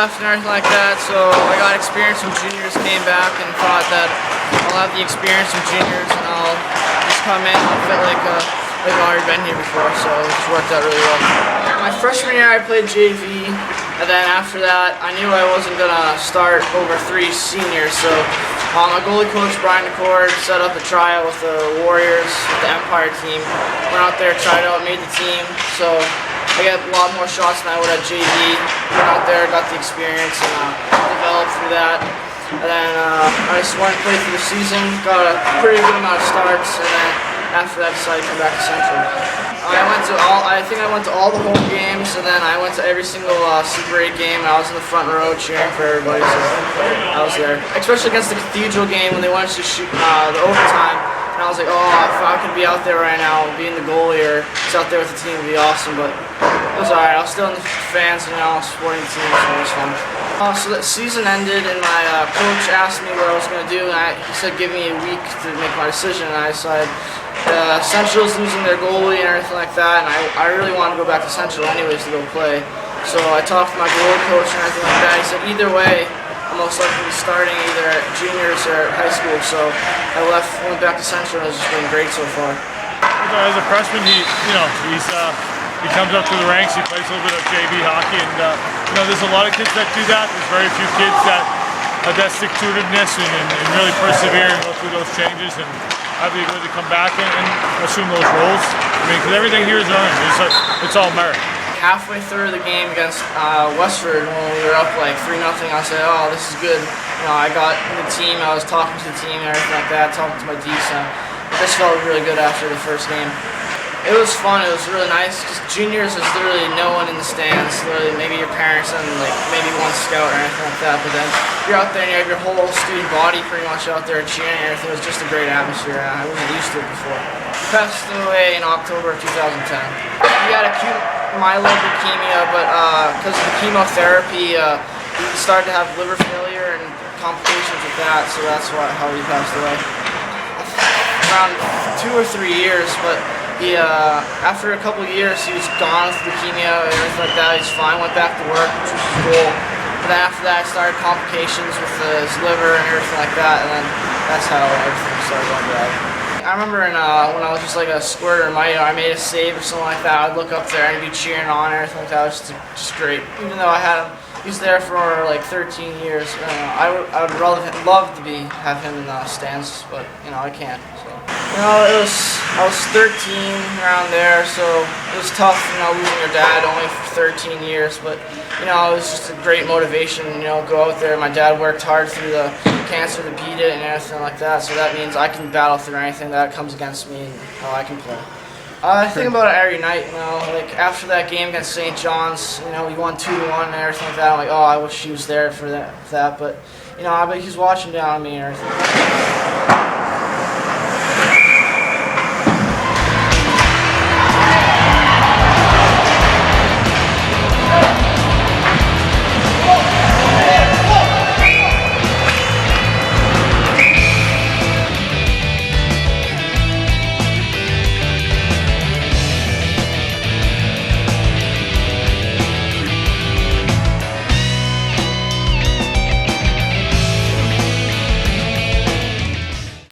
left and everything like that, so I got experience from juniors, came back and thought that I'll have the experience from juniors and I'll just come in and feel like I've already been here before, so it just worked out really well. My freshman year I played JV, and then after that I knew I wasn't going to start over 3 seniors, so my goalie coach Brian McCord set up a tryout with the Warriors, with the Empire team. Went out there, tried out, made the team, so I got a lot more shots than I would at JV. Went out there, got the experience, and developed through that. And then I just went and played through the season, got a pretty good amount of starts, and then after that decided to come back to Central. I think I went to all the home games, and then I went to every single Super 8 game. I was in the front row cheering for everybody, so I was there. Especially against the Cathedral game when they wanted to shoot the overtime. And I was like, oh, if I could be out there right now, being the goalie or just out there with the team would be awesome. But it was alright. I was still in the fans, supporting the team, so it was fun. So that season ended, and my coach asked me what I was going to do, and he said give me a week to make my decision. And I decided Central's losing their goalie and everything like that, and I really wanted to go back to Central anyways to go play. So I talked to my goalie coach and everything like that. He said either way, I'm most likely to be starting either at juniors or at high school. So I went back to Central, and it's just been great so far. As a freshman, he comes up through the ranks. He plays a little bit of JV hockey, and there's a lot of kids that do that. There's very few kids that have that stick-to-itiveness and really persevere and go through those changes and have the ability to come back and assume those roles. I mean, because everything here is earned. It's all merit. Halfway through the game against Westford, when we were up like 3-0, I said, oh, this is good. I got in the team, I was talking to the team and everything like that, talking to my D, so this felt really good after the first game. It was fun, it was really nice, because juniors there's literally no one in the stands, literally maybe your parents and like maybe one scout or anything like that, but then you're out there and you have your whole student body pretty much out there cheering and everything. It was just a great atmosphere, I wasn't used to it before. He passed away in October of 2010. He had acute myeloid leukemia, but because of the chemotherapy, he started to have liver failure and complications with that, so that's how he passed away. Around 2 or 3 years, but after a couple of years, he was gone with leukemia and everything like that. He's fine, went back to work, which was cool. But then after that, I started complications with his liver and everything like that, and then that's how everything started going bad. I remember when I was just like a squirter, I made a save or something like that. I'd look up there and he'd be cheering on and everything like that. It was just great. Even though he was there for like 13 years. I would love to have him in the stands, but I can't. So. I was 13 around there, so it was tough, losing your dad only for 13 years. But it was just a great motivation. Go out there. My dad worked hard through the cancer to beat it and everything like that. So that means I can battle through anything that comes against me and how I can play. I think about it every night, like after that game against St. John's, we won 2-1 and everything like that. I'm like, oh, I wish he was there for that, but, I bet he's watching down on me and everything.